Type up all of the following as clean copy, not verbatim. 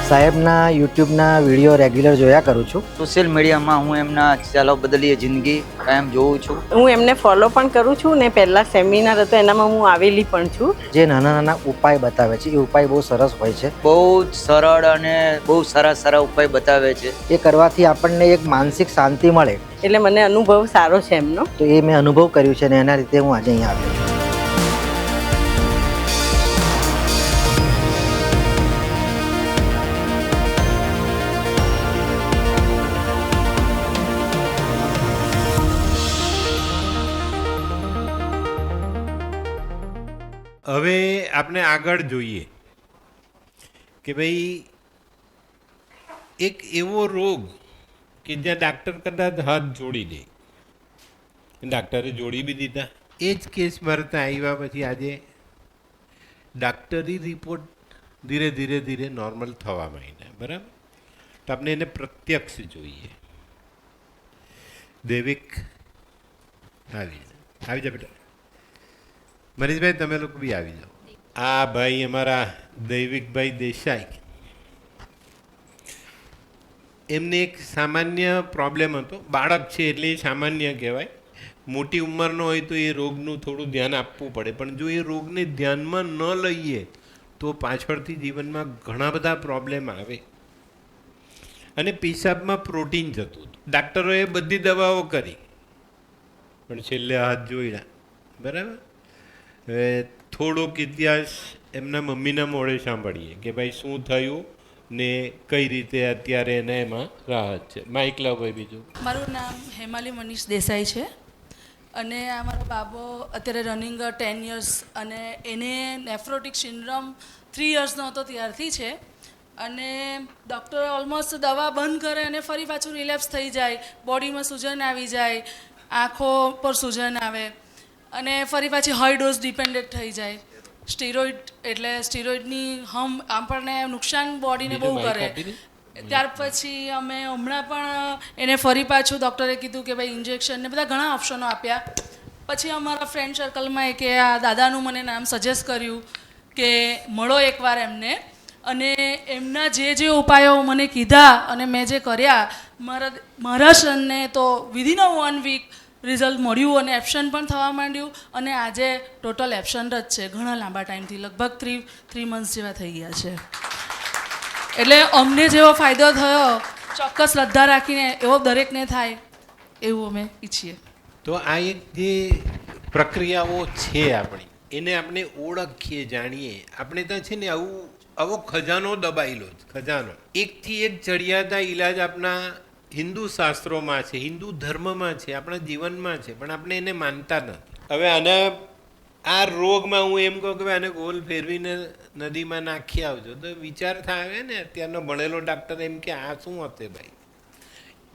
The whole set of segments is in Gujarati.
સાહેબના યુટ્યુબના વિડીયો રેગ્યુલર જોયા કરું છું. સોશિયલ મીડિયામાં હું એમના ચાલો બદલીએ જિંદગી કાયમ જોઉં છું. હું એમને ફોલો પણ કરું છું ને પહેલાં સેમિનાર હતો એનામાં હું આવેલી પણ છું. જે નાના નાના ઉપાય બતાવે છે એ ઉપાય બહુ સરસ હોય છે. બહુ જ સરળ અને બહુ સારા ઉપાય બતાવે છે. એ કરવાથી આપણને એક માનસિક શાંતિ મળે. એટલે મને અનુભવ સારો છે એમનો. તો એ મેં અનુભવ કર્યું છે અને એના રીતે હું આજે અહીંયા આવ્યો. હવે આપણે આગળ જોઈએ કે ભાઈ એક એવો રોગ કે જ્યાં ડાક્ટર કદાચ હાથ જોડી દે, ડાક્ટરે જોડી બી દીધા. એ જ કેસ ભરતા આવ્યા પછી આજે ડાક્ટરી રિપોર્ટ ધીરે ધીરે ધીરે નોર્મલ થવા માંડ્યા. બરાબર? તો આપણે એને પ્રત્યક્ષ જોઈએ. દૈવિક આવી જા બેટા. મનીષભાઈ તમે લોકો બી આવી જાઓ. આ ભાઈ અમારા દૈવિકભાઈ દેસાઈ, એમને એક સામાન્ય પ્રોબ્લેમ હતો. બાળક છે એટલે એ સામાન્ય કહેવાય. મોટી ઉંમરનો હોય તો એ રોગનું થોડું ધ્યાન આપવું પડે, પણ જો એ રોગને ધ્યાનમાં ન લઈએ તો પાછળથી જીવનમાં ઘણા બધા પ્રોબ્લેમ આવે. અને પેશાબમાં પ્રોટીન જતું હતું. ડાક્ટરોએ બધી દવાઓ કરી પણ છેલ્લે હાથ જોડ્યા. બરાબર? હવે થોડોક ઇતિહાસ એમના મમ્મીના મોઢે સાંભળીએ કે ભાઈ શું થયું ને કઈ રીતે અત્યારે એને એમાં રાહત છે. માઇક લાવ ભાઈ. બીજું મારું નામ હેમાલી મનીષ દેસાઈ છે અને આ મારો બાબો અત્યારે રનિંગ 10 યર્સ અને એને નેફ્રોટિક સિન્ડ્રોમ 3 યર્સનો હતો ત્યારથી છે. અને ડૉક્ટર ઓલમોસ્ટ દવા બંધ કરે અને ફરી પાછું રિલેપ્સ થઈ જાય, બોડીમાં સૂજન આવી જાય, આંખો પર સૂજન આવે અને ફરી પાછી હાઈ ડોઝ ડિપેન્ડન્ટ થઈ જાય. સ્ટીરોઇડ એટલે સ્ટીરોઇડની આપણને નુકસાન બોડીને બહુ કરે. ત્યાર પછી અમે હમણાં પણ એને ફરી પાછું ડૉક્ટરે કીધું કે ભાઈ ઇન્જેક્શન ને બધા ઘણા ઓપ્શનો આપ્યા. પછી અમારા ફ્રેન્ડ સર્કલમાં કે આ દાદાનું મને નામ સજેસ્ટ કર્યું કે મળો એકવાર એમને. અને એમના જે ઉપાયો મને કીધા અને મેં જે કર્યા, મારા સનને તો વિધિન 1 વીક રિઝલ્ટ મળ્યું અને એબસન્ટ પણ થવા માંડ્યું. અને આજે ટોટલ એબસન્ટ જ છે ઘણા લાંબા ટાઈમથી, લગભગ 3 મંથ્સ જેવા થઈ ગયા છે. એટલે અમને જેવો ફાયદો થયો ચોક્કસ શ્રદ્ધા રાખીને એવો દરેકને થાય એવું અમે ઈચ્છીએ. તો આ એક જે પ્રક્રિયાઓ છે આપણી, એને આપણે ઓળખીએ, જાણીએ. આપણે ત્યાં છે ને આવો ખજાનો દબાયેલો જ ખજાનો. એકથી એક ચડિયાતા ઈલાજ આપણા હિન્દુ શાસ્ત્રોમાં છે, હિન્દુ ધર્મમાં છે, આપણા જીવનમાં છે, પણ આપણે એને માનતા નથી. હવે આ રોગમાં હું એમ કહું કે આને ગોલ ફેરવીને નદીમાં નાખી આવજો તો વિચાર થાય ને. અત્યારનો ભણેલો ડાક્ટર એમ કે આ શું હશે ભાઈ?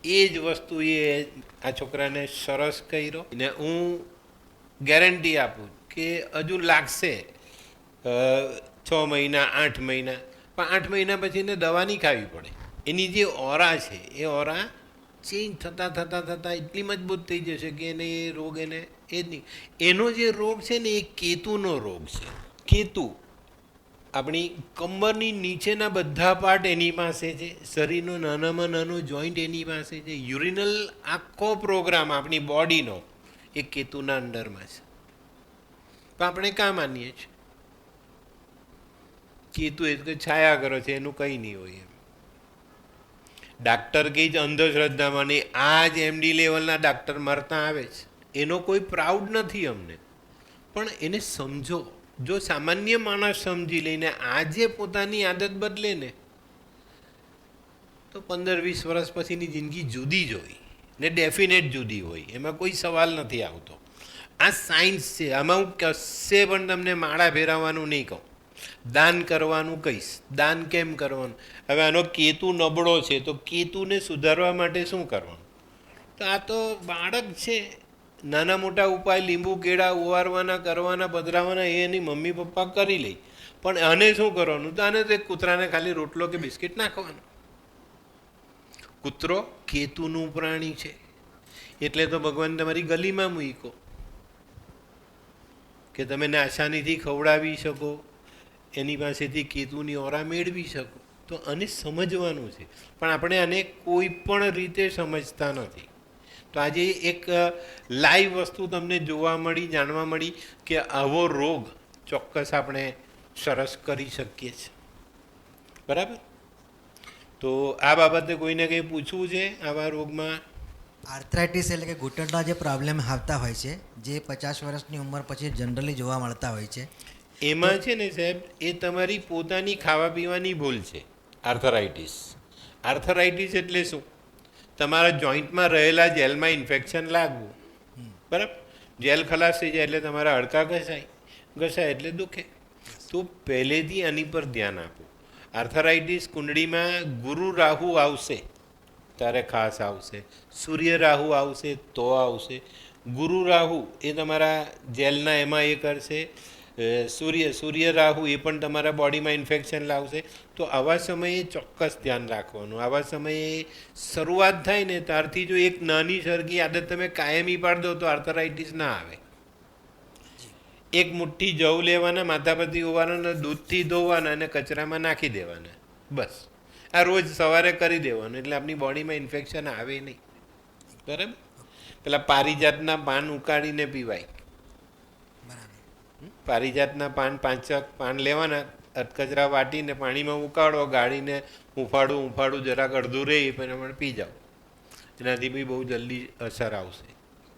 એ જ વસ્તુ એ આ છોકરાને સરસ કર્યો ને હું ગેરંટી આપું કે હજુ લાગશે 6 મહિના 8 મહિના, પણ 8 મહિના પછી એને દવા નહીં ખાવી પડે. એની જે ઓરા છે એ ઓરા ચેન્જ થતાં એટલી મજબૂત થઈ જશે કે એને એ રોગ એને એ જ નહીં. એનો જે રોગ છે ને એ કેતુનો રોગ છે. કેતુ આપણી કમરની નીચેના બધા પાર્ટ એની પાસે છે, શરીરનો નાનામાં નાનો જોઈન્ટ એની પાસે છે, યુરિનલ આખો પ્રોગ્રામ આપણી બોડીનો એ કેતુના અંડરમાં છે. પણ આપણે કાં માનીએ છીએ કેતુ એ છાયા કરો છે, એનું કંઈ નહીં હોય. ડાક્ટર કંઈ જ અંધશ્રદ્ધામાં નહીં. આ જ MD લેવલના ડાક્ટર મરતા આવે છે, એનો કોઈ પ્રાઉડ નથી અમને, પણ એને સમજો. જો સામાન્ય માણસ સમજી લઈને આજે પોતાની આદત બદલે ને તો 15-20 વર્ષ પછીની જિંદગી જુદી જ હોય ને, ડેફિનેટ જુદી હોય, એમાં કોઈ સવાલ નથી આવતો. આ સાયન્સ છે. આમાં હું કશે પણ તમને માળા ફેરવવાનું નહીં કહું, દાન કરવાનું કહીશ. દાન કેમ કરવાનું? હવે આનો કેતુ નબળો છે તો કેતુને સુધારવા માટે શું કરવાનું? તો આ તો બાળક છે, નાના મોટા ઉપાય લીંબુ કેળા ઉવારવાના, કરવાના, પધરાવાના એ એની મમ્મી પપ્પા કરી લે. પણ આને શું કરવાનું? તો આને તો એક કૂતરાને ખાલી રોટલો કે બિસ્કિટ નાખવાનો. કૂતરો કેતુનું પ્રાણી છે એટલે તો ભગવાન તમારી ગલીમાં મૂકો કે તમે એને આસાનીથી ખવડાવી શકો, એની પાસેથી કેતુની ઓરા મેળવી શકો. તો આને સમજવાનું છે, પણ આપણે આને કોઈ પણ રીતે સમજતા નથી. તો આજે એક લાઈવ વસ્તુ તમને જોવા મળી, જાણવા મળી કે આવો રોગ ચોક્કસ આપણે સરસ કરી શકીએ છીએ. બરાબર? તો આ બાબતે કોઈને કંઈ પૂછવું છે આવા રોગમાં? આર્થરાઇટિસ એટલે કે ઘૂંટણના જે પ્રોબ્લેમ આવતા હોય છે, જે 50 વર્ષની ઉંમર પછી જનરલી જોવા મળતા હોય છે, એમાં છે ને સાહેબ, એ તમારી પોતાની ખાવા પીવાની ભૂલ છે. આર્થરાઇટિસ એટલે શું? તમારા જોઈન્ટમાં રહેલા જેલમાં ઇન્ફેક્શન લાગવું. બરાબર? જેલ ખલાસ થઈ જાય એટલે તમારા હાડકાં ઘસાય એટલે દુખે. તો પહેલેથી આની પર ધ્યાન આપો. આર્થરાઇટિસ કુંડળીમાં ગુરુ રાહુ આવશે ત્યારે ખાસ આવશે, સૂર્ય રાહુ આવશે તો આવશે. ગુરુ રાહુ એ તમારા જેલના એમાં એ કરશે, સૂર્ય રાહુ એ પણ તમારા બોડીમાં ઇન્ફેક્શન લાવશે. તો આવા સમયે ચોક્કસ ધ્યાન રાખવાનું. આવા સમયે શરૂઆત થાય ને ત્યારથી જો એક નાની સરખી આદત તમે કાયમી પાડ દો તો આર્થરાઇટિસ ના આવે. એક મુઠ્ઠી જવ લેવાના, માથા પરથી હોવાના, દૂધથી ધોવાના અને કચરામાં નાખી દેવાના, બસ. આ રોજ સવારે કરી દેવાનું એટલે આપણી બોડીમાં ઇન્ફેક્શન આવે નહીં. બરાબર? પેલા પારિજાતના પાન ઉકાળીને પીવાય. પારિજાતના પાન 5 પાન લેવાના, અધકચરા વાટીને પાણીમાં ઉકાળો, ગાળીને ઉફાડું જરાક અડધું રહે એ પ્રમાણે પી જાઓ. એનાથી બી બહુ જલ્દી અસર આવશે.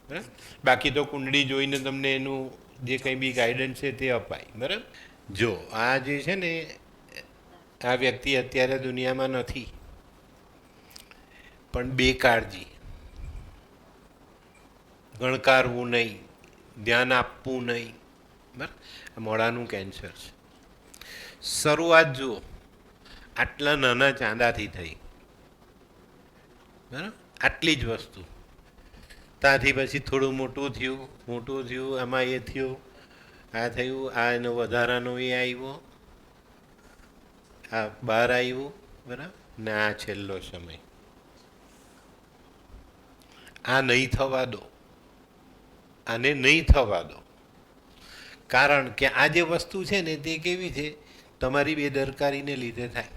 બરાબર? બાકી તો કુંડળી જોઈને તમને એનું જે કંઈ બી ગાઈડન્સ છે તે અપાય. બરાબર? જો આ જે છે ને, આ વ્યક્તિ અત્યારે દુનિયામાં નથી, પણ બેકાળજી, ગણકારવું નહીં, ધ્યાન આપવું નહીં. બરાબર? મોઢાનું કેન્સર છે. શરૂઆત જુઓ, આટલા નાના ચાંદાથી થઈ. બરાબર? આટલી જ વસ્તુ. ત્યાંથી પછી થોડું મોટું થયું, આમાં એ થયું, આ થયું, આ એનો વધારાનો એ આવ્યો, આ બહાર આવ્યું. બરાબર? ને આ છેલ્લો સમય. આ નહીં થવા દો, આને નહીં થવા દો. કારણ કે આ જે વસ્તુ છે ને તે કેવી છે? તમારી બેદરકારીને લીધે થાય.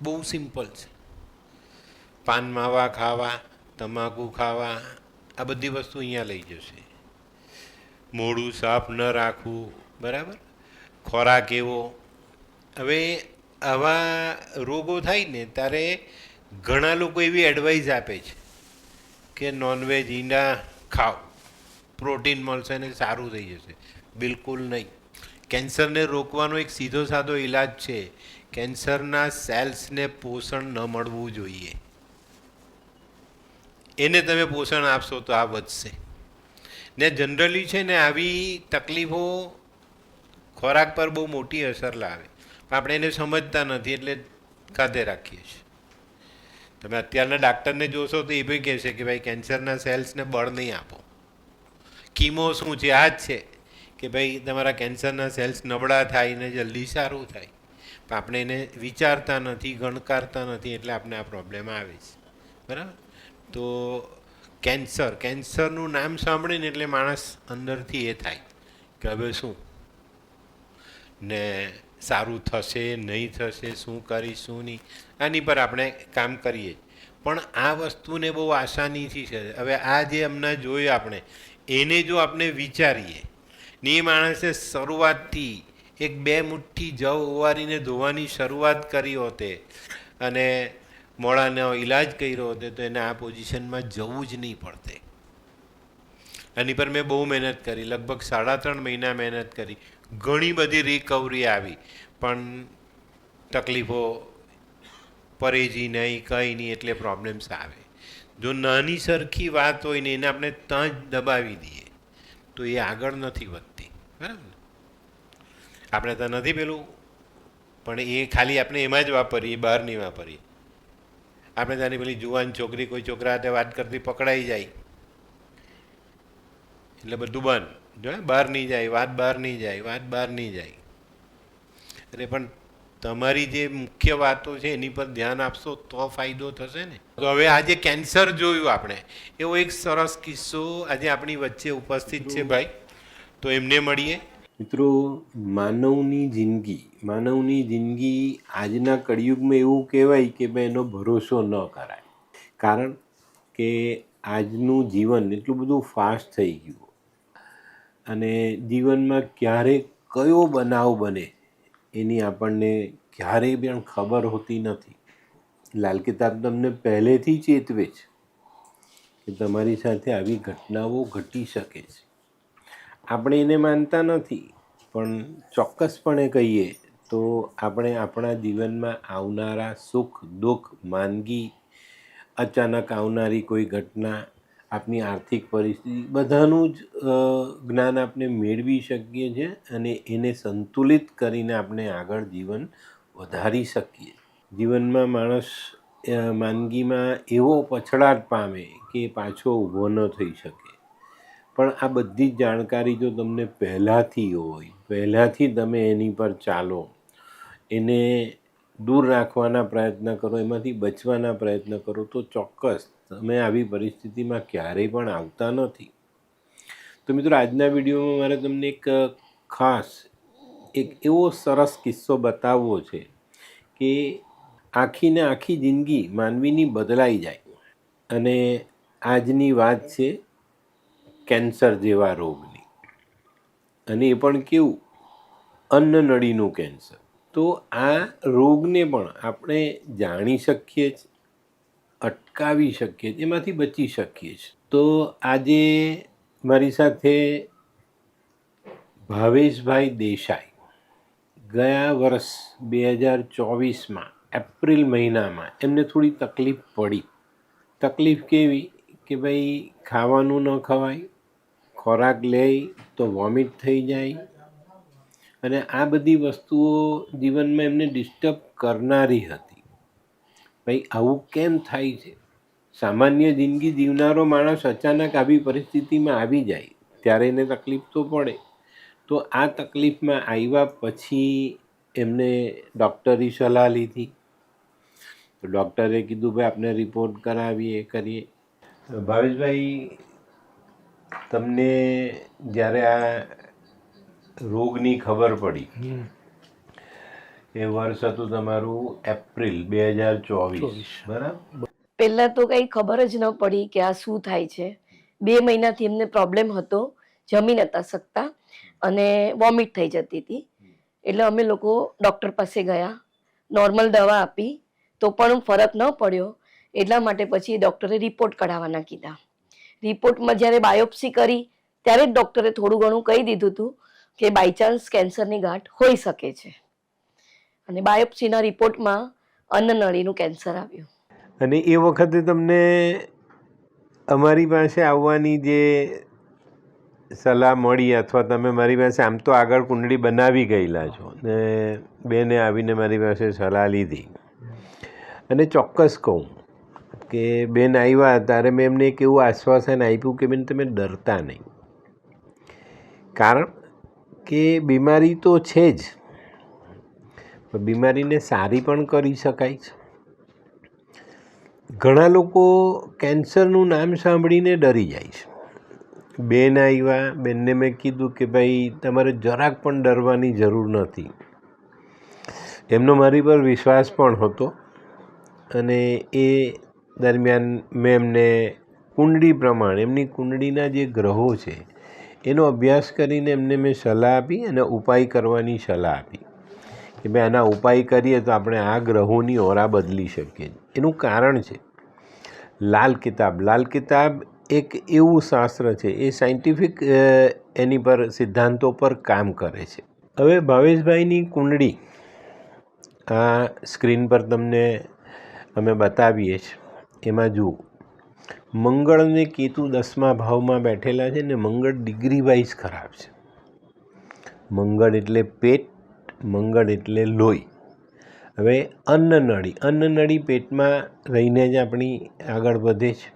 બહુ સિમ્પલ છે. પાન માવા ખાવા, તમાકુ ખાવા, આ બધી વસ્તુ અહીંયા લઈ જશે. મોઢું સાફ ન રાખવું. બરાબર? ખોરાક એવો. હવે આવા રોગો થાય ને ત્યારે ઘણા લોકો એવી એડવાઇસ આપે છે કે નોનવેજ, ઈંડા ખાઓ, પ્રોટીન મળશે ને સારું થઈ જશે. બિલકુલ નહીં. કેન્સરને રોકવાનો એક સીધો સાધો ઈલાજ છે. કેન્સરના સેલ્સને પોષણ ન મળવું જોઈએ. એને તમે પોષણ આપશો તો આ વધશે. ને જનરલી છે ને આવી તકલીફો ખોરાક પર બહુ મોટી અસર લાવે, પણ આપણે એને સમજતા નથી એટલે ખાધે રાખીએ છીએ. તમે અત્યારના ડાક્ટરને જોશો તો એ બી કહેશે કે ભાઈ કેન્સરના સેલ્સને બળ નહીં આપો. કીમો શું છે? આ જ છે કે ભાઈ તમારા કેન્સરના સેલ્સ નબળા થાય ને જલ્દી સારું થાય. પણ આપણે એને વિચારતા નથી, ગણકારતા નથી એટલે આપણે આ પ્રોબ્લેમ આવે છે. બરાબર? તો કેન્સરનું નામ સાંભળીને એટલે માણસ અંદરથી એ થાય કે હવે શું, ને સારું થશે નહીં થશે, શું કરીશ શું નહીં, આની પર આપણે કામ કરીએ. પણ આ વસ્તુને બહુ આસાનીથી છે. હવે આ જે હમણાં જોયું આપણે, એને જો આપણે વિચારીએ ને એ માણસે શરૂઆતથી 1-2 મુઠ્ઠી જવ ઓવારીને ધોવાની શરૂઆત કરી હોતે અને મોઢાનો ઈલાજ કર્યો હોતે તો એને આ પોઝિશનમાં જવું જ નહીં પડતે. આની પર મેં બહુ મહેનત કરી, લગભગ 3.5 મહિના મહેનત કરી. ઘણી બધી રિકવરી આવી, પણ તકલીફો, પરેજી નહીં, કંઈ નહીં એટલે પ્રોબ્લેમ્સ આવે. જો નાની સરખી વાત હોય ને એને આપણે ત્યાં જ દબાવી દઈએ તો એ આગળ નથી વધતી. બરાબર ને? આપણે તો નથી પેલું, પણ એ ખાલી આપણે એમાં જ વાપરીએ, બહાર નહીં વાપરીએ. આપણે ત્યાંની પેલી જુવાન છોકરી કોઈ છોકરા હાથે વાત કરતી પકડાઈ જાય એટલે બધું બંધ. જો બહાર નહીં જાય, વાત બહાર નહીં જાય. અરે પણ તમારી જે મુખ્ય વાતો છે એની પર ધ્યાન આપશો તો ફાયદો થશે ને. તો હવે આજે કેન્સર જોયું આપણે, એવો એક સરસ કિસ્સો આજે આપણી વચ્ચે ઉપસ્થિત છે ભાઈ, તો એમને મળીએ. મિત્રો, માનવની જિંદગી આજના કળિયુગમાં એવું કહેવાય કે ભાઈ એનો ભરોસો ન કરાય. કારણ કે આજનું જીવન એટલું બધું ફાસ્ટ થઈ ગયું અને જીવનમાં ક્યારે કયો બનાવ બને એની આપણને ક્યારેય પણ ખબર હોતી નથી. લાલ કિતાબ તમને પહેલેથી ચેતવે છે કે તમારી સાથે આવી ઘટનાઓ ઘટી શકે છે. આપણે એને માનતા નથી, પણ ચોક્કસપણે કહીએ તો આપણે આપણા જીવનમાં આવનારા સુખ દુઃખ, માંદગી, અચાનક આવનારી કોઈ ઘટના, આપની આર્થિક પરિસ્થિતિ, બધાનું જ જ્ઞાન આપણે મેળવી શકીએ છીએ અને એને સંતુલિત કરીને આપણે આગળ જીવન વધારી શકીએ. જીવનમાં માણસ માંદગીમાં એવો પછડાટ પામે કે પાછો ઊભો ન થઈ શકે. પણ આ બધી જ જાણકારી જો તમને પહેલાંથી હોય, પહેલાંથી તમે એની પર ચાલો, એને દૂર રાખવાના પ્રયત્ન કરો, એમાંથી બચવાના પ્રયત્ન કરો, તો ચોક્કસ તમે આવી પરિસ્થિતિમાં ક્યારેય પણ આવતા નથી. તો મિત્રો, આજના વિડીયોમાં મારે તમને એક એવો સરસ કિસ્સો બતાવવો છે કે આખીને આખી જિંદગી માનવીની બદલાઈ જાય. અને આજની વાત છે કેન્સર જેવા રોગની, અને એ પણ કેવું, અન્નનળીનું કેન્સર. તો આ રોગને પણ આપણે જાણી શકીએ છીએ, અટકાવી શકીએ છીએ, એમાંથી બચી શકીએ છીએ. તો આજે મારી સાથે ભાવેશભાઈ દેસાઈ ગયા વર્ષ 2024માં એપ્રિલ મહિનામાં એમને થોડી તકલીફ પડી. તકલીફ કેવી કે ભાઈ ખાવાનું ન ખવાય, ખોરાક લે તો વોમિટ થઈ જાય, અને આ બધી વસ્તુઓ જીવનમાં એમને ડિસ્ટર્બ કરનારી હતી. ભાઈ આવું કેમ થાય છે? સામાન્ય જિંદગી જીવનારો માણસ અચાનક આવી પરિસ્થિતિમાં આવી જાય ત્યારે એને તકલીફ તો પડે. તો આ તકલીફમાં આવ્યા પછી એમને ડૉક્ટરી સલાહ લીધી. તો ડૉક્ટરે કીધું ભાઈ આપણે રિપોર્ટ કરાવીએ, કરીએ. ભાવેશભાઈ, તમને જ્યારે આ રોગની ખબર પડી, એ વર્ષ હતું તમારું એપ્રિલ 2024, બરાબર? પહેલાં તો કંઈ ખબર જ ન પડી કે આ શું થાય છે. 2 મહિનાથી એમને પ્રોબ્લેમ હતો, જમી નહોતા શકતા અને વોમિટ થઈ જતી હતી. એટલે અમે લોકો ડૉક્ટર પાસે ગયા, નોર્મલ દવા આપી તો પણ ફરક ન પડ્યો. એટલા માટે પછી ડૉક્ટરે રિપોર્ટ કઢાવવાના કીધા. રિપોર્ટમાં જ્યારે બાયોપ્સી કરી ત્યારે જ ડૉક્ટરે થોડું ઘણું કહી દીધું હતું કે બાય ચાન્સ કેન્સરની ગાંઠ હોઈ શકે છે. અને બાયોપ્સીના રિપોર્ટમાં અન્નનળીનું કેન્સર આવ્યું. અને એ વખતે તમને અમારી પાસે આવવાની જે સલાહ મળી, અથવા તમે મારી પાસે આમ તો આગળ કુંડળી બનાવી ગયેલા છો ને બેને આવીને મારી પાસે સલાહ લીધી, અને ચોક્કસ કહું કે બેન આવ્યા ત્યારે મેં એમને એક એવું આશ્વાસન આપ્યું કે બેન તમે ડરતા નહીં. કારણ કે બીમારી તો છે જ, પણ બીમારીને સારી પણ કરી શકાય છે. ઘણા લોકો કેન્સરનું નામ સાંભળીને ડરી જાય છે. બેન આવ્યા, બેનને મેં કીધું કે ભાઈ તમારે જરાક પણ ડરવાની જરૂર નથી. એમનો મારી પર વિશ્વાસ પણ હતો, અને એ દરમિયાન મેં એમને કુંડળી પ્રમાણે, એમની કુંડળીના જે ગ્રહો છે એનો અભ્યાસ કરીને એમને મેં સલાહ આપી અને ઉપાય કરવાની સલાહ આપી કે ભાઈ આના ઉપાય કરીએ તો આપણે આ ગ્રહોની ઓરા બદલી શકીએ. એનું કારણ છે લાલ કિતાબ. લાલ કિતાબ એક એવું શાસ્ત્ર છે, એ સાયન્ટિફિક એની પર સિદ્ધાંતો પર કામ કરે છે. હવે ભાવેશભાઈની કુંડળી આ સ્ક્રીન પર તમને અમે બતાવીએ છીએ. એમાં જુઓ, મંગળ અને કેતુ 10મા ભાવમાં બેઠેલા છે ને મંગળ ડિગ્રી વાઇઝ ખરાબ છે. મંગળ એટલે પેટ, મંગળ એટલે લોહી. હવે અન્નનળી પેટમાં રહીને જ આપણી આગળ વધે છે.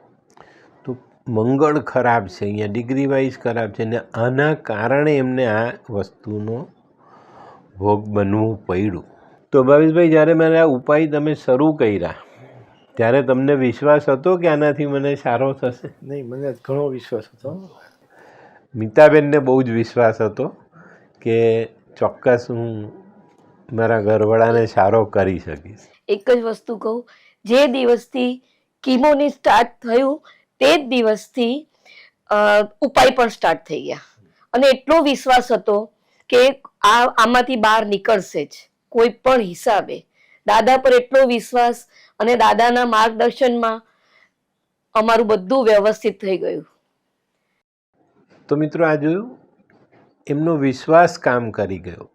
તો મંગળ ખરાબ છે, અહીંયા ડિગ્રી વાઇઝ ખરાબ છે, ને આના કારણે એમને આ વસ્તુનો ભોગ બનવું પડ્યું. તો ભાવેશભાઈ, જ્યારે મેં આ ઉપાય તમે શરૂ કર્યા ત્યારે તમને વિશ્વાસ હતો કે આનાથી મને સારો થશે? નહીં, મને ઘણો વિશ્વાસ હતો. મીતાબેનને બહુ જ વિશ્વાસ હતો કે ચોક્કસ હું મારા ઘરવાળાને સારો કરી શકીશ? એક જ વસ્તુ કહું, જે દિવસથી કીમોની સ્ટાર્ટ થયું તે જ દિવસથી ઉપાય પણ સ્ટાર્ટ થઈ ગયા અને એટલો વિશ્વાસ હતો કે આમાંથી બહાર નીકળશે જ કોઈ પણ હિસાબે. દાદા પર એટલો વિશ્વાસ અને દાદાના માર્ગદર્શનમાં અમારું બધું વ્યવસ્થિત થઈ ગયું. તો મિત્રો આ જોયું, એમનો વિશ્વાસ કામ કરી ગયો.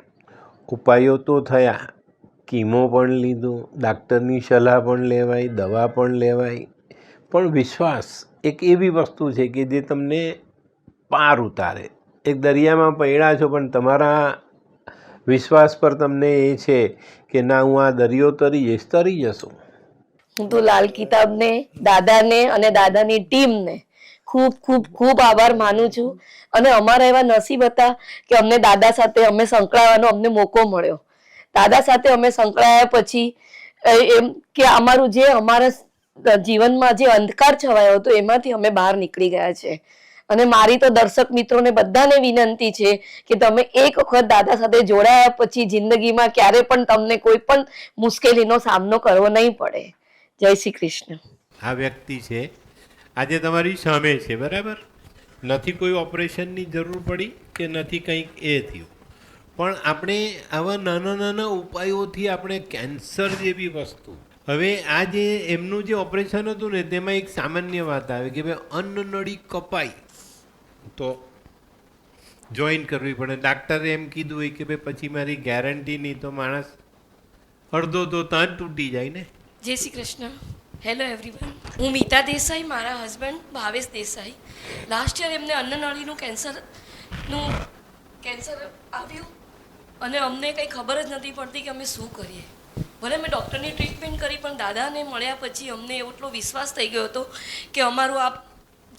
ઉપાયો તો થયા, કીમો પણ લીધો, ડાક્ટરની સલાહ પણ લેવાય, દવા પણ લેવાય, પણ વિશ્વાસ એક એવી વસ્તુ છે કે જે તમને પાર ઉતારે. એક દરિયામાં પડ્યા છો પણ તમારા વિશ્વાસ પર તમને એ છે કે ના, હું આ દરિયો તરી જશો. હું તો લાલ કિતાબને, દાદાને અને દાદાની ટીમને ખૂબ ખૂબ ખૂબ આભાર માનું છું. અને અમારા એવા નસીબ હતા કે અમને દાદા સાથે અમે સંકળાવાનો અમને મોકો મળ્યો. દાદા સાથે અમે સંકળાયા પછી એમ કે અમારું જે અમારા જીવનમાં જે અંધકાર છવાયો હતો એમાંથી અમે બહાર નીકળી ગયા છે. અને મારી તો દર્શક મિત્રોને બધાને વિનંતી છે કે તમે એક વખત દાદા સાથે જોડાયા પછી જિંદગીમાં ક્યારે પણ તમને કોઈ પણ મુશ્કેલીનો સામનો કરવો નહીં પડે. જય શ્રી કૃષ્ણ. આ વ્યક્તિ છે આજે તમારી સામે છે, બરાબર? નથી કોઈ ઓપરેશનની જરૂર પડી કે નથી કંઈક એ થયું, પણ આપણે આવા નાના નાના ઉપાયોથી આપણે કેન્સર જેવી વસ્તુ, હવે આ જે એમનું જે ઓપરેશન હતું ને તેમાં એક સામાન્ય વાત આવે કે ભાઈ અન્નનળી કપાઈ તો જોઈન કરવી પડે. ડાક્ટરે એમ કીધું હોય કે ભાઈ પછી મારી ગેરંટી નહીં, તો માણસ અડધો તો ત્યાં જ તૂટી જાય ને. જય શ્રી કૃષ્ણ. હેલો એવરીવન, હું મીતા દેસાઈ, મારા husband Bhavesh Desai. Last year એમને અન્નનળીનું કેન્સર આવ્યું અને અમને કંઈ ખબર જ નથી પડતી કે અમે શું કરીએ. ભલે મેં ડૉક્ટરની ટ્રીટમેન્ટ કરી પણ દાદાને મળ્યા પછી અમને એટલો વિશ્વાસ થઈ ગયો હતો કે અમારું આ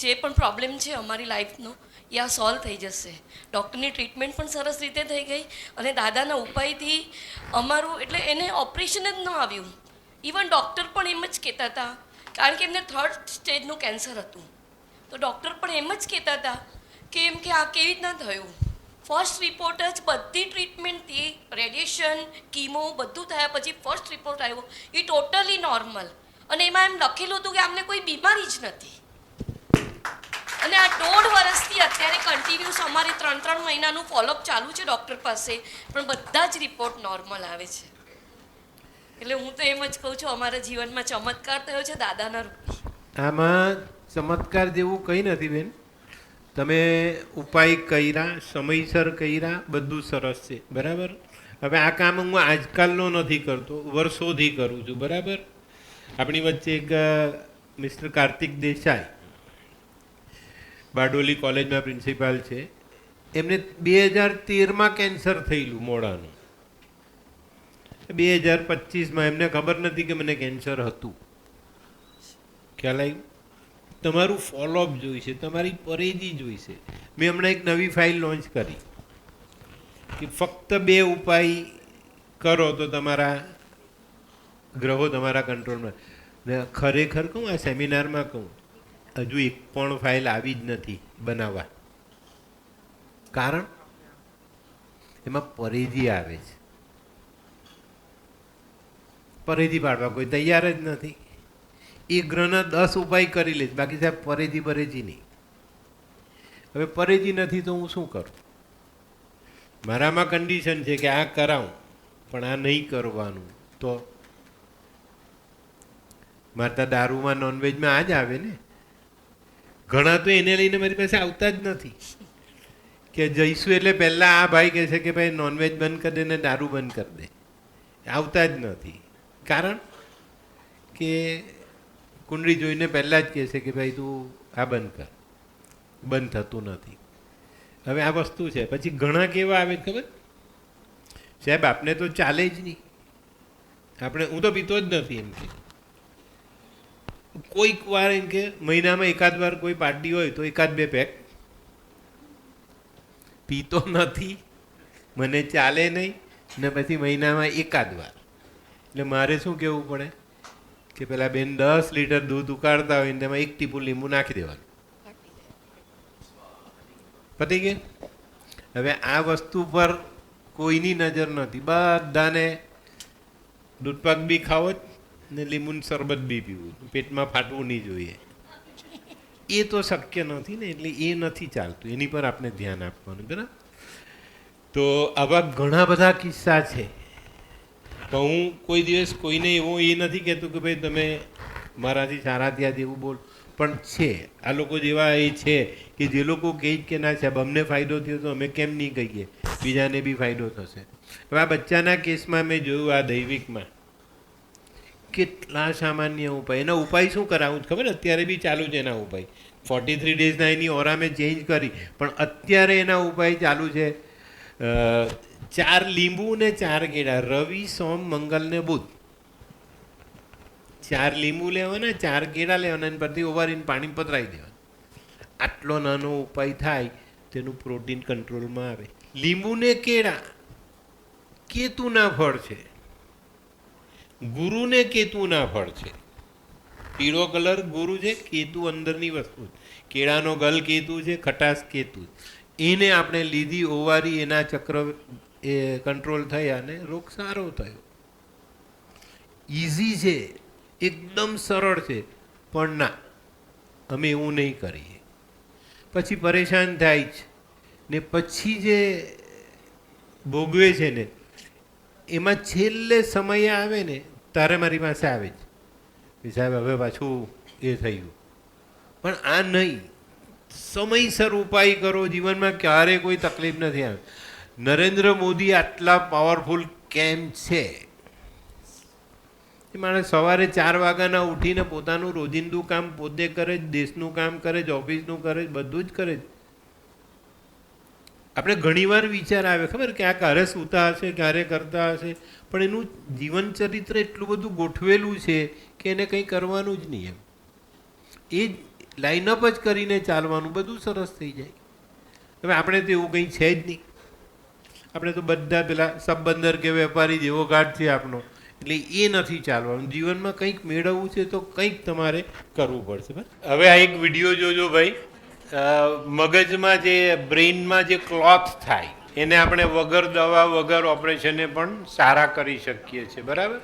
જે પણ પ્રોબ્લેમ છે અમારી લાઈફનો એ આ સોલ્વ થઈ જશે. ડૉક્ટરની ટ્રીટમેન્ટ પણ સરસ રીતે થઈ ગઈ અને દાદાના ઉપાયથી અમારું, એટલે એને ઓપરેશન જ ન આવ્યું. ઇવન ડૉક્ટર પણ એમ જ કહેતા હતા, કારણ કે એમને 3rd સ્ટેજનું કેન્સર હતું, તો ડૉક્ટર પણ એમ જ કહેતા હતા કે એમ કે આ કેવી રીતના થયું. ફર્સ્ટ રિપોર્ટ જ બધી ટ્રીટમેન્ટથી, રેડિયેશન, કીમો બધું થયા પછી ફર્સ્ટ રિપોર્ટ આવ્યો એ ટોટલી નોર્મલ, અને એમાં એમ લખેલું હતું કે આમને કોઈ બીમારી જ નથી. અને આ 1.5 વર્ષથી અત્યારે કન્ટિન્યુઅસ અમારે 3 મહિનાનું ફોલોઅપ ચાલુ છે ડૉક્ટર પાસે, પણ બધા જ રિપોર્ટ નોર્મલ આવે છે. એટલે હું તો એમ જ કહું છું, અમારા જીવનમાં ચમત્કાર થયો છે દાદાના રૂપે. આમાં ચમત્કાર જેવું કંઈ નથી બેન. તમે ઉપાય કર્યા, સમયસર કર્યા, બધું સરસ છે, બરાબર? હવે આ કામ હું આજકાલનો નથી કરતો, વર્ષોથી કરું છું, બરાબર? આપણી વચ્ચે એક મિસ્ટર કાર્તિક દેસાઈ, બારડોલી કોલેજમાં પ્રિન્સિપાલ છે, એમને 2013માં કેન્સર થયેલું મોઢાનું. 2025માં એમને ખબર નથી કે મને કેન્સર હતું. ખ્યાલ આવ્યું? તમારું ફોલોઅપ જોઈશે, તમારી પરેજી જોઈશે. મેં હમણાં એક નવી ફાઇલ લોન્ચ કરી કે ફક્ત 2 ઉપાય કરો તો તમારા ગ્રહો તમારા કંટ્રોલમાં. ને ખરેખર કહું, આ સેમિનારમાં કહું, હજુ એક પણ ફાઇલ આવી જ નથી બનાવવા. કારણ એમાં પરેજી આવે છે. પરેજી પાડવા કોઈ તૈયાર જ નથી. એ ગ્રહના 10 ઉપાય કરી લે, બાકી સાહેબ પરેજી નહીં. હવે પરેજી નથી તો હું શું કરું? મારામાં કન્ડિશન છે કે આ કરાવું પણ આ નહીં કરવાનું, તો મારતા દારૂમાં, નોનવેજમાં આ જ આવે ને. ઘણા તો એને લઈને મારી પાસે આવતા જ નથી કે જઈશું એટલે પહેલાં આ ભાઈ કહે છે કે ભાઈ નોનવેજ બંધ કરી દે ને દારૂ બંધ કરી દે. આવતા જ નથી. કારણ કે કુંડળી જોઈને પહેલાં જ કહે છે કે ભાઈ તું આ બંધ કર. બંધ થતું નથી. હવે આ વસ્તુ છે. પછી ઘણા કેવા આવે ખબર? સાહેબ આપણે તો ચાલે જ નહીં, આપણે, હું તો પીતો જ નથી એમ કે. કોઈક વાર એમ કે મહિનામાં એકાદ વાર કોઈ પાર્ટી હોય તો 1-2 પેક. પીતો નથી, મને ચાલે નહીં, ને પછી મહિનામાં એકાદ વાર. એટલે મારે શું કહેવું પડે કે પેલા બેન 10 લીટર દૂધ ઉકાળતા હોય ને તેમાં 1 ટીપું લીંબુ નાખી દેવાનું. પતી ગયું. હવે આ વસ્તુ પર કોઈની નજર નથી, બધાને દૂધપાક બી ખાવો જ ને લીંબુનું શરબત બી પીવું, પેટમાં ફાટવું નહીં જોઈએ. એ તો શક્ય નથી ને, એટલે એ નથી ચાલતું, એની પર આપણે ધ્યાન આપવાનું. બરાબર? તો આવા ઘણા બધા કિસ્સા છે. પણ હું કોઈ દિવસ કોઈને એવો એ નથી કહેતો કે ભાઈ તમે મારાથી સારા થયા જેવું બોલ, પણ છે આ લોકો જેવા એ છે કે જે લોકો કહે કે ના સાહેબ અમને ફાયદો થયો તો અમે કેમ નહીં કહીએ, બીજાને બી ફાયદો થશે. હવે આ બચ્ચાના કેસમાં મેં જોયું, આ દૈવિકમાં કેટલા સામાન્ય ઉપાય, એના ઉપાય શું કરાવું ખબર, અત્યારે બી ચાલુ છે એના ઉપાય. 43 ડેઝના એની ઓરા મેં ચેન્જ કરી, પણ અત્યારે એના ઉપાય ચાલુ છે. 4 લીંબુ ને 4 કેળા, રવિ સોમ મંગલ ને બુધ. 4 લીંબુ લેવાના, 4 કેળા લેવાના, અને પરથી ઓવારીને પાણી પધરાવી દેવાના. આટલો નાનો ઉપાય થાય, તેનું પ્રોટીન કંટ્રોલમાં આવે. લીંબુ ને કેળા કેતુના ફળ છે, ગુરુને કેતુના ફળ છે. પીળો કલર ગુરુ છે, કેતુ અંદરની વસ્તુ. કેળાનો ગલ કેતુ છે, ખટાશ કેતુ. એને આપણે લીધી, ઓવારી, એના ચક્ર એ કંટ્રોલ થયા અને રોગ સારો થયો. ઇઝી છે, એકદમ સરળ છે, પણ ના, અમે એવું નહીં કરીએ. પછી પરેશાન થાય છે ને પછી જે ભોગવે છે ને એમાં છેલ્લે સમય આવે ને તારે મારી પાસે આવે છે કે સાહેબ હવે પાછું એ થયું. પણ આ નહીં, સમયસર ઉપાય કરો, જીવનમાં ક્યારેય કોઈ તકલીફ નથી આવે. નરેન્દ્ર મોદી આટલા પાવરફુલ કેમ છે? એ માણસ સવારે 4 વાગ્યાના ઉઠીને પોતાનું રોજિંદું કામ પોતે કરે જ, દેશનું કામ કરે જ, ઓફિસનું કરે જ, બધું જ કરે જ. આપણે ઘણીવાર વિચાર આવે ખબર કે આ ક્યારે સૂતા હશે, ક્યારે કરતા હશે, પણ એનું જીવન ચરિત્ર એટલું બધું ગોઠવેલું છે કે એને કંઈ કરવાનું જ નહીં. એમ એ જ લાઇનઅપ જ કરીને ચાલવાનું, બધું સરસ થઈ જાય. હવે આપણે તો એવું કંઈ છે જ નહીં. આપણે તો બધા પેલા સબબંદર કે વેપારી જેવો ઘાટ છે આપણો, એટલે એ નથી ચાલવાનું. જીવનમાં કંઈક મેળવવું છે તો કંઈક તમારે કરવું પડશે. હવે આ એક વિડીયો જોજો ભાઈ. મગજમાં જે બ્રેઇનમાં જે ક્લોથ થાય એને આપણે વગર દવા વગર ઓપરેશને પણ સારા કરી શકીએ છીએ. બરાબર?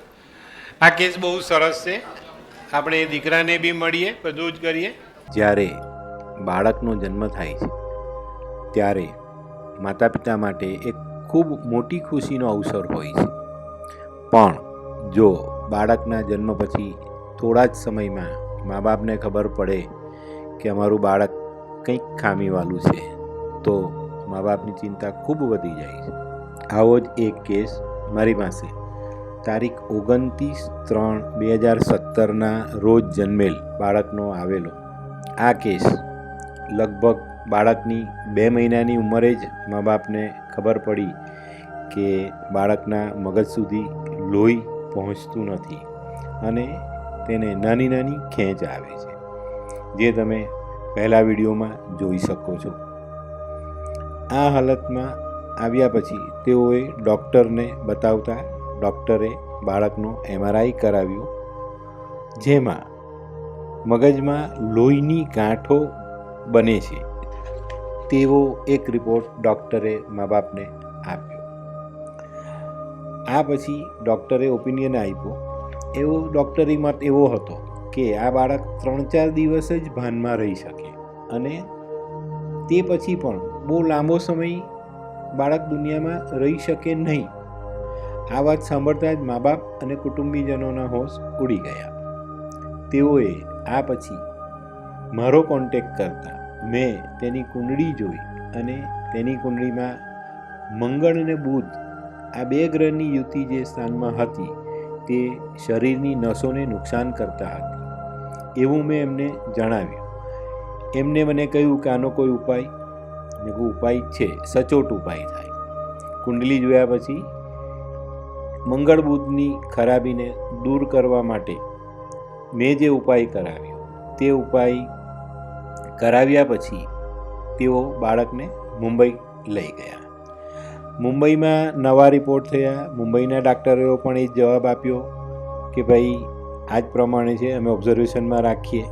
આ કેસ બહુ સરસ છે. આપણે એ દીકરાને બી મળીએ, બધું જ કરીએ. જ્યારે બાળકનો જન્મ થાય છે ત્યારે માતા પિતા માટે એક ખૂબ મોટી ખુશીનો અવસર હોય છે. પણ જો બાળકના જન્મ પછી થોડા જ સમયમાં મા બાપને ખબર પડે કે અમારું બાળક કંઈક ખામીવાળું છે તો મા બાપની ચિંતા ખૂબ વધી જાય છે. આવો જ એક કેસ મારી પાસે તારીખ 29/3/2017ના રોજ જન્મેલ બાળકનો આવેલો. આ કેસ લગભગ બાળકની 2 મહિનાની ઉંમરે જ મા બાપને ખબર પડી કે બાળકના મગજ સુધી લોહી પહોંચતું નથી અને તેને નાની નાની ખેંચ આવે છે, જે તમે પહેલા વિડીયોમાં જોઈ શકો છો. આ હાલતમાં આવ્યા પછી તેઓએ ડૉક્ટરને બતાવતા ડૉક્ટરે બાળકનો MRI કરાવ્યો, જેમાં મગજમાં લોહીની ગાંઠો બને છે તેવો એક રિપોર્ટ ડૉક્ટરે મા બાપને આપ્યો. આ પછી ડૉક્ટરે ઓપિનિયન આપ્યો. એવો ડૉક્ટરી મત એવો હતો કે આ બાળક 3-4 દિવસ જ ભાનમાં રહી શકે અને તે પછી પણ બહુ લાંબો સમય બાળક દુનિયામાં રહી શકે નહીં. આ વાત સાંભળતા જ મા બાપ અને કુટુંબીજનોના હોશ ઉડી ગયા. તેઓએ આ પછી મારો કોન્ટેક્ટ કરતા મેં તેની કુંડળી જોઈ અને તેની કુંડળીમાં મંગળ અને બુધ આ 2 ગ્રહની યુતિ જે સ્થાનમાં હતી તે શરીરની નસોને નુકસાન કરતા હતી એવું મેં એમને જણાવ્યું. એમને મને કહ્યું કે આનો કોઈ ઉપાય? મેં કહ્યું ઉપાય છે, સચોટ ઉપાય થાય. કુંડલી જોયા પછી મંગળ બુધની ખરાબીને દૂર કરવા માટે મેં જે ઉપાય કરાવ્યો તે ઉપાય કરાવ્યા પછી તેઓ બાળકને મુંબઈ લઈ ગયા. મુંબઈમાં નવા રિપોર્ટ થયા. મુંબઈના ડાક્ટરોએ પણ એ જવાબ આપ્યો કે ભાઈ આ જ પ્રમાણે છે, અમે ઓબ્ઝર્વેશનમાં રાખીએ.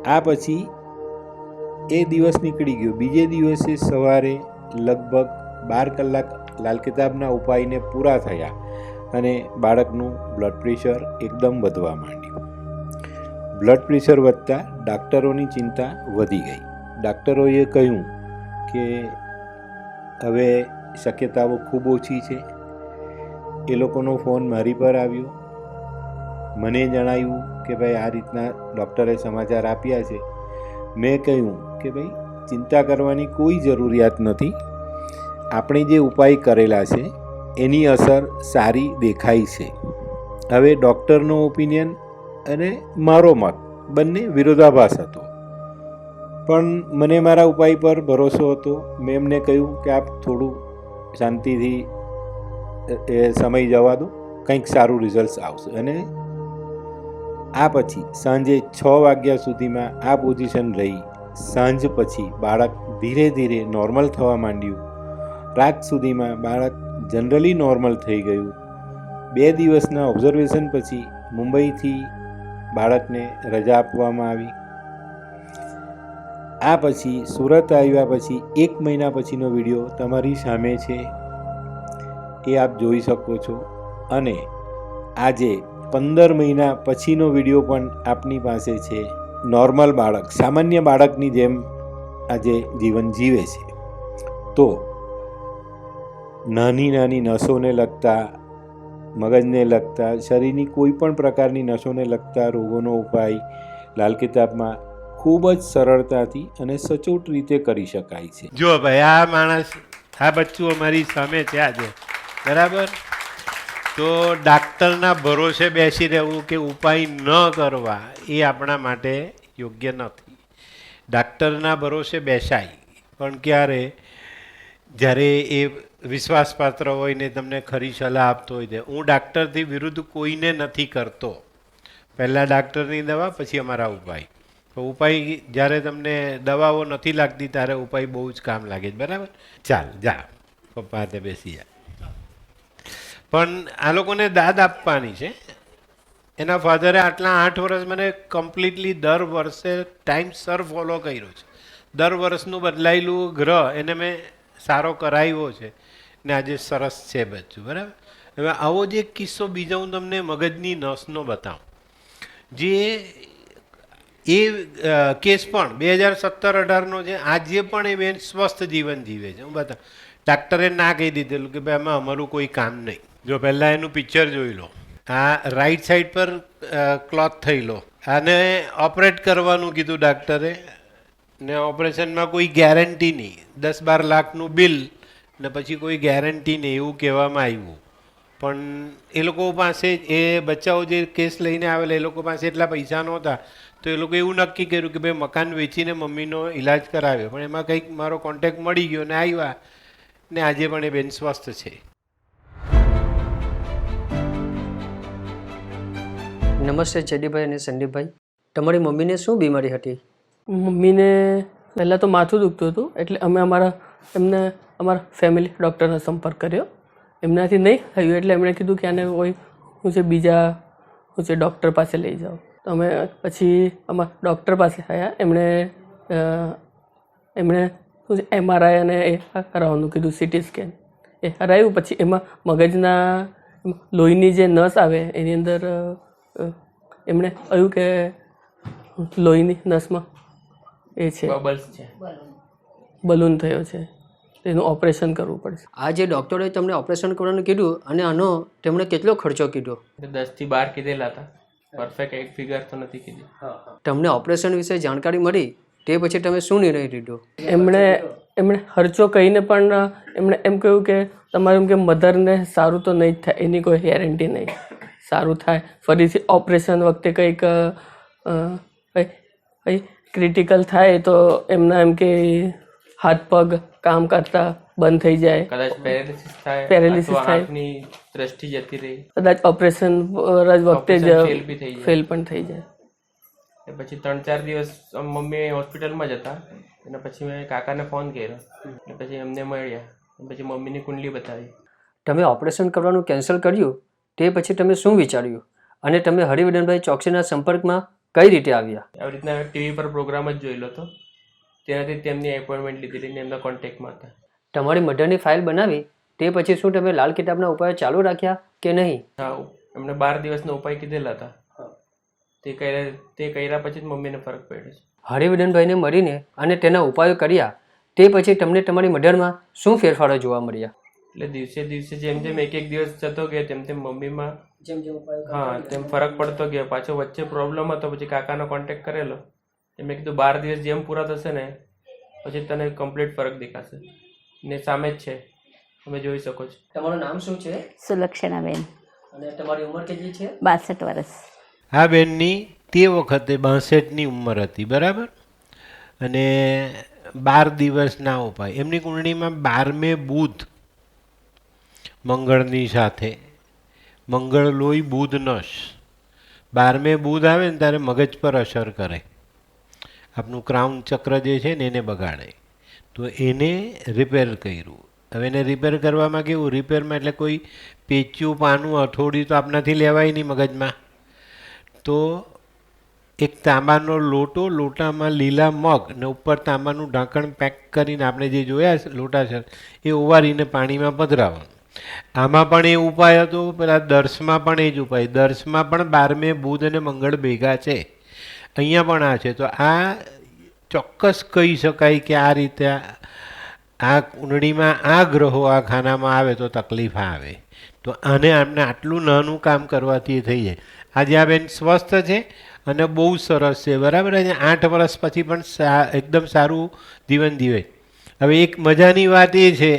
આ પછી એ દિવસ નીકળી ગયો. બીજે દિવસે સવારે લગભગ 12 કલાક લાલ કિતાબના ઉપાયને પૂરા થયા અને બાળકનું બ્લડ પ્રેશર એકદમ વધવા માંડ્યું. બ્લડ પ્રેશર વધતા ડાક્ટરોની ચિંતા વધી ગઈ. ડાક્ટરોએ કહ્યું કે હવે શક્યતાઓ ખૂબ ઓછી છે. એ લોકોનો ફોન મારી પર આવ્યો. મને જણાવ્યું કે ભાઈ આ રીતના ડૉક્ટરે સમાચાર આપ્યા છે. મેં કહ્યું કે ભાઈ ચિંતા કરવાની કોઈ જરૂરિયાત નથી. આપણે જે ઉપાય કરેલા છે એની અસર સારી દેખાય છે. હવે ડૉક્ટરનો ઓપિનિયન અને મારો મત બંને વિરોધાભાસ હતો, પણ મને મારા ઉપાય પર ભરોસો હતો. મેં એમને કહ્યું કે આપ થોડું શાંતિથી એ સમય જવા દો, કંઈક સારું રિઝલ્ટ આવશે. અને આ પછી સાંજે 6 વાગ્યા સુધીમાં આ પોઝિશન રહી. સાંજ પછી બાળક ધીરે ધીરે નોર્મલ થવા માંડ્યું. રાત સુધીમાં બાળક જનરલી નોર્મલ થઈ ગયું. 2 દિવસના ઓબ્ઝર્વેશન પછી મુંબઈથી બાળકને રજા આપવામાં આવી. આ પછી સુરત આવ્યા પછી 1 મહિના પછીનો વિડીયો તમારી સામે છે, એ આપ જોઈ શકો છો. અને આજે 15 મહિના પછીનો વિડીયો પણ આપની પાસે છે. નોર્મલ બાળક સામાન્ય બાળકની જેમ આજે જીવન જીવે છે. તો નાની નાની નસોને લગતા, મગજને લગતા, શરીરની કોઈ પણ પ્રકારની નસોને લગતા રોગોનો ઉપાય લાલ કિતાબમાં ખૂબ જ સરળતાથી અને સચોટ રીતે કરી શકાય છે. જો ભાઈ આ માણસ, આ બચ્ચું અમારી સામે છે આજે, બરાબર? તો ડાક્ટરના ભરોસે બેસી રહેવું કે ઉપાય ન કરવા એ આપણા માટે યોગ્ય નથી. ડાક્ટરના ભરોસે બેસાય, પણ ક્યારે? જ્યારે એ વિશ્વાસપાત્ર હોય ને તમને ખરી સલાહ આપતો હોય. હું ડાક્ટરથી વિરુદ્ધ કોઈને નથી કરતો. પહેલાં ડાક્ટરની દવા, પછી અમારા ઉપાય. તો ઉપાય જ્યારે તમને દવાઓ નથી લાગતી ત્યારે ઉપાય બહુ જ કામ લાગે છે, બરાબર? ચાલ જા પપ્પા હાથે બેસી જા. પણ આ લોકોને દાદ આપવાની છે. એના ફાધરે આટલા 8 વર્ષ મને કમ્પ્લીટલી દર વર્ષે ટાઈમસર ફોલો કર્યો છે. દર વર્ષનું બદલાયેલું ગ્રહ એને મેં સારો કરાવ્યો છે ને આજે સરસ છે બચ્ચું, બરાબર? હવે આવો જ એક કિસ્સો બીજો હું તમને મગજની નસનો બતાવું. જે એ કેસ પણ 2017-18નો છે. આજે પણ એ બેન સ્વસ્થ જીવન જીવે છે. હું બતાવું. ડાક્ટરે ના કહી દીધેલું કે ભાઈ આમાં અમારું કોઈ કામ નહીં. જો પહેલાં એનું પિક્ચર જોઈ લો. આ રાઈટ સાઈડ પર ક્લોથ થઈ લો. આને ઓપરેટ કરવાનું કીધું ડાક્ટરે, ને ઓપરેશનમાં કોઈ ગેરંટી નહીં. 10-12 લાખનું બિલ ને પછી કોઈ ગેરંટી નહીં એવું કહેવામાં આવ્યું. પણ એ લોકો પાસે, એ બચ્ચાઓ જે કેસ લઈને આવેલા એ લોકો પાસે એટલા પૈસા નહોતા, તો એ લોકો એવું નક્કી કર્યું કે ભાઈ મકાન વેચીને મમ્મીનો ઈલાજ કરાવ્યો. પણ એમાં કંઈક મારો કોન્ટેક્ટ મળી ગયો ને આવ્યા, ને આજે પણ એ બેન સ્વસ્થ છે. નમસ્તે જયદીપભાઈ અને સંદીપભાઈ. તમારી મમ્મીને શું બીમારી હતી? મમ્મીને પહેલાં તો માથું દુખતું હતું, એટલે અમે અમારા ફેમિલી ડૉક્ટરનો સંપર્ક કર્યો. એમનાથી નહીં થયું એટલે એમણે કીધું કે આને કોઈ બીજા ડૉક્ટર પાસે લઈ જાઓ. તો અમે પછી અમારા ડૉક્ટર પાસે આવ્યા. એમણે MRI અને એ કરાવવાનું કીધું, CT સ્કેન એ કરાવ્યું. પછી એમાં મગજના લોહીની જે નસ આવે એની અંદર એમણે કહ્યું કે લોહીની નસમાં એ છે, બલૂન થયો છે, એનું ઓપરેશન કરવું પડશે. આ જે ડૉક્ટરે તમને ઓપરેશન કરવાનું કીધું અને આનો તેમણે કેટલો ખર્ચો કીધો? 10 થી 12 કીધેલા હતા. પરફેક્ટ એક ફિગર તો નથી કીધી. તમને ઓપરેશન વિશે જાણકારી મળી તે પછી તમે શું નિર્ણય લીધો? એમણે ખર્ચો કહીને પણ એમણે એમ કહ્યું કે તમારું કે મધરને સારું તો નહીં જ થાય, એની કોઈ ગેરંટી નહીં. સારું થાય ફરીથી ઓપરેશન વખતે કંઈક ક્રિટિકલ થાય તો એમના એમ કે હાથ પગ કામ કરતા બંધ થઈ જાય, કદાચ પેરેલિસિસ થાય, દ્રષ્ટિ જતી રહી, કદાચ ઓપરેશન વખતે જ ફેલ પણ થઈ જાય. પછી 3-4 દિવસ મમ્મી હોસ્પિટલમાં જ હતા. અને પછી મેં કાકાને ફોન કર્યો અને પછી એમને મળ્યા. પછી મમ્મીની કુંડલી બતાવી. તમે ઓપરેશન કરવાનું કેન્સલ કર્યું તે પછી તમે શું વિચાર્યું અને તમે હરિવર્ધનભાઈ ચોકસીના સંપર્કમાં કઈ રીતે આવ્યા? આવી રીતના ટીવી પર પ્રોગ્રામ જ જોયેલો હતો, તેનાથી તેમની એપોઇન્ટમેન્ટ લીધેલી ને એમના કોન્ટેક્ટમાં હતા. તમારી મઢરની ફાઇલ બનાવી તે પછી શું તમે લાલ કિતાબના ઉપાયો ચાલુ રાખ્યા કે નહીં? હા, એમને 12 દિવસનો ઉપાય કીધેલા હતા, તે કર્યા પછી જ મમ્મીને ફરક પડ્યો છે. હરિવર્ધનભાઈને મળીને અને તેના ઉપાયો કર્યા તે પછી તમને તમારી મઢરમાં શું ફેરફારો જોવા મળ્યા? એટલે દિવસે દિવસે જેમ જેમ એક દિવસ જતો ગયો તેમ તેમ મમ્મીમાં તેમ ફરક પડતો ગયો. પાછો વચ્ચે પ્રોબ્લેમ હતો, પછી કાકાનો કોન્ટેક્ટ કરેલો, મેં કીધું 12 દિવસ જેમ પૂરા થશે ને પછી તને કમ્પ્લીટ ફરક દેખાશે, ને સામે જ છે, તમે જોઈ શકો છો. તમારું નામ શું છે? સુલક્ષણાબેન. અને તમારી ઉંમર કેટલી છે? 62 વર્ષ. આ બેનની તે વખતે 62ની ઉંમર હતી, બરાબર, અને 12 દિવસના ઉપાય. એમની કુંડળીમાં 12મે બુધ મંગળની સાથે, મંગળ લોહી બુધ નશ, 12મે બુધ આવે ને ત્યારે મગજ પર અસર કરે, આપનું ક્રાઉન ચક્ર જે છે ને એને બગાડે. તો એને રિપેર કર્યું. હવે એને રિપેર કરવામાં કેવું, રિપેરમાં એટલે કોઈ પેચ્યું પાનું હથોડી તો આપણાથી લેવાય નહીં મગજમાં. તો એક તાંબાનો લોટો, લોટામાં લીલા મગ ને ઉપર તાંબાનું ઢાંકણ પેક કરીને આપણે જે જોયા છે લોટા છે એ ઓવારીને પાણીમાં પધરાવવાનું. આમાં પણ એ ઉપાય હતો, પેલા દર્શમાં પણ એ જ ઉપાય. દર્શમાં પણ 12મે બુધ અને મંગળ ભેગા છે, અહીંયા પણ આ છે. તો આ ચોક્કસ કહી શકાય કે આ રીતે આ કુંડળીમાં આ ગ્રહો આ ખાનામાં આવે તો તકલીફ આવે. તો આને આપણે આટલું નાનું કામ કરવાથી થઈ જાય. આજે આ બેન સ્વસ્થ છે અને બહુ સરસ છે, બરાબર. અને 8 વર્ષ પછી પણ એકદમ સારું જીવન જીવે. હવે એક મજાની વાત એ છે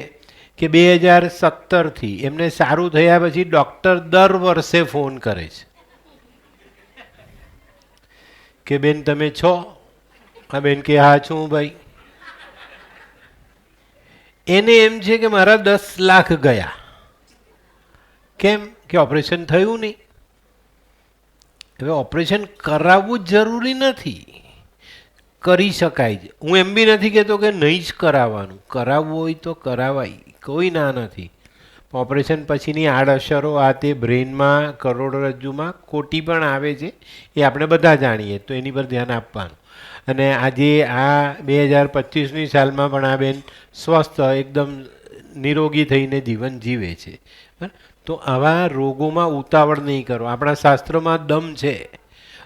કે 2017થી એમને સારું થયા પછી ડૉક્ટર દર વર્ષે ફોન કરે છે કે બેન તમે છો? હા બેન કે હા છું ભાઈ. એને એમ છે કે મારા 10 લાખ ગયા. કેમ કે ઓપરેશન થયું નહીં. હવે ઓપરેશન કરાવવું જરૂરી નથી, કરી શકાય છે. હું એમ બી નથી કહેતો કે નહીં જ કરાવવાનું, કરાવવું હોય તો કરાવાય, કોઈ ના નથી. ઓપરેશન પછીની આડઅસરો આ તે બ્રેઇનમાં, કરોડરજ્જુમાં ખોટી પણ આવે છે, એ આપણે બધા જાણીએ, તો એની પર ધ્યાન આપવાનું. અને આજે આ 2025ની સાલમાં પણ આ બેન સ્વસ્થ એકદમ નિરોગી થઈને જીવન જીવે છે. તો આવા રોગોમાં ઉતાવળ નહીં કરો. આપણા શાસ્ત્રોમાં દમ છે,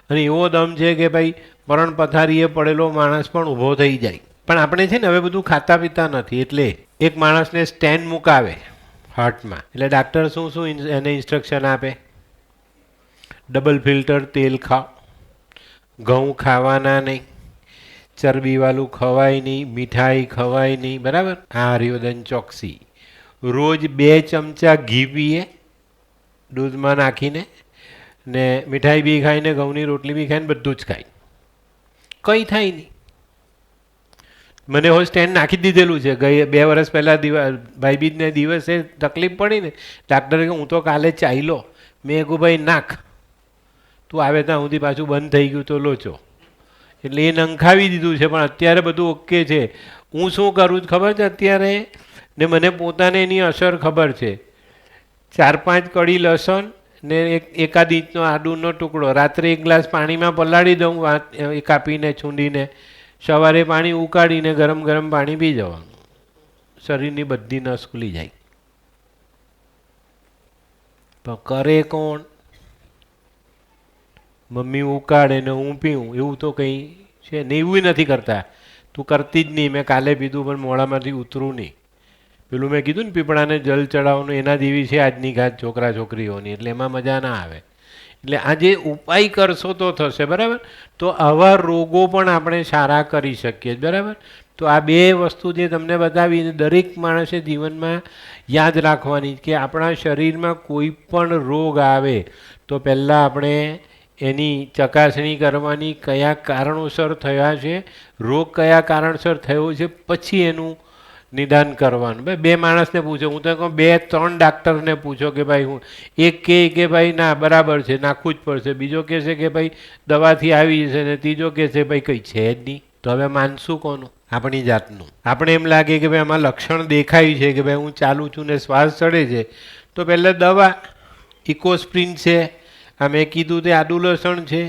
અને એવો દમ છે કે ભાઈ મરણ પથારીએ પડેલો માણસ પણ ઊભો થઈ જાય. પણ આપણે છે ને હવે બધું ખાતા પીતા નથી, એટલે એક માણસને સ્ટેન્ડ મુકાવે હાર્ટમાં, એટલે ડાક્ટર શું શું એને ઇન્સ્ટ્રક્શન આપે? ડબલ ફિલ્ટર તેલ ખાઓ, ઘઉં ખાવાના નહીં, ચરબીવાળું ખવાય નહીં, મીઠાઈ ખવાય નહીં, બરાબર. આ હરિવર્ધન ચોકસી. રોજ 2 ચમચા ઘી પીએ દૂધમાં નાખીને, ને મીઠાઈ બી ખાઈને, ઘઉંની રોટલી બી ખાઈને, બધું જ ખાય, કંઈ થાય નહીં. મને હવે સ્ટેન્ડ નાખી દીધેલું છે. 2 વર્ષ પહેલાં ભાઈબીજને દિવસે તકલીફ પડી ને, ડાક્ટરે કહ્યું હું તો કાલે ચાલ્યો. મેં કહું ભાઈ નાખ, તું આવે ત્યાં સુધી પાછું બંધ થઈ ગયું તો લોચો. એટલે એ નંખાવી દીધું છે, પણ અત્યારે બધું ઓકે છે. હું શું કરું ખબર છે અત્યારે, ને મને પોતાને એની અસર ખબર છે. 4-5 કળી લસણ ને એકાદ ઇંચનો આદુનો ટુકડો રાત્રે 1 ગ્લાસ પાણીમાં પલાળી દઉં, એ કાપીને છૂંદીને, સવારે પાણી ઉકાળીને ગરમ ગરમ પાણી પી જવાનું. શરીરની બધી નસ ખુલી જાય. પણ કરે કોણ? મમ્મી ઉકાળે ને હું પીવું, એવું તો કંઈ છે ને, એવું નથી કરતા. તું કરતી જ નહીં. મેં કાલે પીધું પણ મોડામાંથી ઉતરું નહીં. પેલું મેં કીધું ને પીપળાને જલ ચડાવવાનું, એના જેવી છે આજની ઘાત છોકરા છોકરીઓની, એટલે એમાં મજા ના આવે. એટલે આ જે ઉપાય કરશો તો થશે, બરાબર. તો આવા રોગો પણ આપણે સારા કરી શકીએ, બરાબર. તો આ 2 વસ્તુ જે તમને બતાવી, દરેક માણસે જીવનમાં યાદ રાખવાની કે આપણા શરીરમાં કોઈ પણ રોગ આવે તો પહેલાં આપણે એની ચકાસણી કરવાની, કયા કારણોસર થયા છે, રોગ કયા કારણસર થયો છે, પછી એનું નિદાન કરવાનું. ભાઈ 2 માણસને પૂછો, હું તો કહું 2-3 ડાક્ટરને પૂછો કે ભાઈ હું, એક કહે કે ભાઈ ના બરાબર છે નાખવું જ પડશે, બીજો કહે છે કે ભાઈ દવાથી આવી જશે, ને ત્રીજો કહે છે ભાઈ કંઈ છે જ નહીં. તો હવે માનશું કોનું? આપણી જાતનું. આપણે એમ લાગે કે ભાઈ આમાં લક્ષણ દેખાય છે કે ભાઈ હું ચાલું છું ને શ્વાસ ચડે છે, તો પહેલાં દવા ઇકોસ્પ્રિન છે, આ મેં કીધું તે આદુ લસણ છે,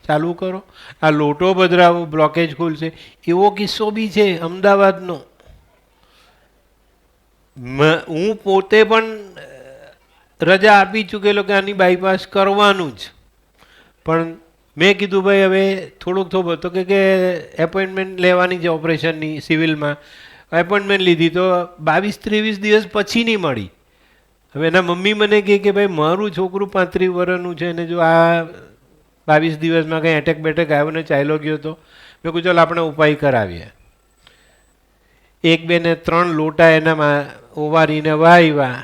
ચાલુ કરો. આ લોટો બદલાવો, બ્લોકેજ ખુલશે. એવો કિસ્સો બી છે અમદાવાદનો. હું પોતે પણ રજા આપી ચૂકેલો કે આની બાયપાસ કરવાનું જ, પણ મેં કીધું ભાઈ હવે થોડુંક થોડું તો કે એપોઇન્ટમેન્ટ લેવાની છે ઓપરેશનની સિવિલમાં. એપોઇન્ટમેન્ટ લીધી તો 22-23 દિવસ પછી નહીં મળી. હવે એના મમ્મી મને કહે કે ભાઈ મારું છોકરું 35 વર્ષનું છે ને જો આ 22 દિવસમાં કંઈ એટેક બેટેક આવ્યો ને ચાલ્યો ગયો તો મેં કહ્યું ચાલ આપણે ઉપાય કરાવીએ. 1, 2 ને 3 લોટા એનામાં ઓવારીને વાવ્યા.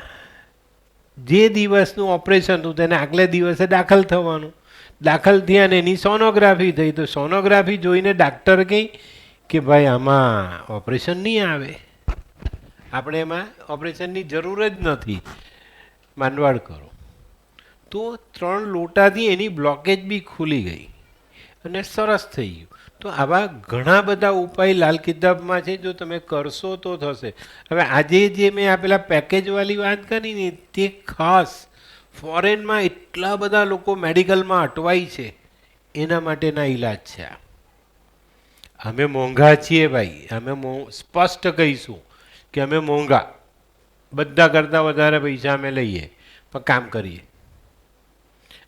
જે દિવસનું ઓપરેશન હતું તેને આગલે દિવસે દાખલ થવાનું. દાખલ થયા ને એની સોનોગ્રાફી થઈ. તો સોનોગ્રાફી જોઈને ડાક્ટર કહે કે ભાઈ આમાં ઓપરેશન નહીં આવે, આપણે એમાં ઓપરેશનની જરૂર જ નથી, માંડવાડ કરો. તો 3 લોટાથી એની બ્લોકેજ બી ખુલી ગઈ અને સરસ થઈ ગયું. તો આવા ઘણા બધા ઉપાય લાલ કિતાબમાં છે, જો તમે કરશો તો થશે. હવે આજે જે મેં આ પેલા પેકેજવાળી વાત કરી ને તે ખાસ ફોરેનમાં એટલા બધા લોકો મેડિકલમાં અટવાય છે એના માટેના ઈલાજ છે. અમે મોંઘા છીએ ભાઈ, અમે સ્પષ્ટ કહીશું કે અમે મોંઘા, બધા કરતાં વધારે પૈસા અમે લઈએ, પણ કામ કરીએ.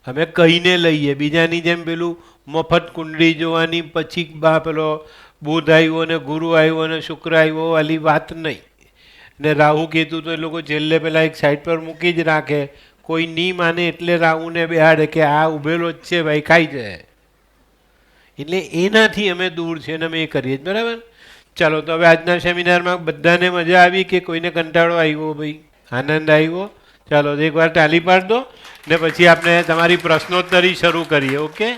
અમે કહીને લઈએ, બીજાની જેમ પેલું મફત કુંડળી જોવાની પછી પેલો બુધ આવ્યો ને ગુરુ આવ્યો ને શુક્ર આવ્યો વાલી વાત નહીં. ને રાહુ કીધું તો એ લોકો છેલ્લે પેલા એક સાઈડ પર મૂકી જ રાખે, કોઈ નહીં માને એટલે રાહુને બેહાડે કે આ ઉભેલો જ છે ભાઈ ખાઈ જાય. એટલે એનાથી અમે દૂર છે ને અમે એ કરીએ જ. બરાબર. ચાલો તો હવે આજના સેમિનારમાં બધાને મજા આવી કે કોઈને કંટાળો આવ્યો ભાઈ, આનંદ આવ્યો? ચાલો એકવાર તાલી પાડ દો ને પછી આપણે તમારી પ્રશ્નોત્તરી શરૂ કરીએ. ઓકે.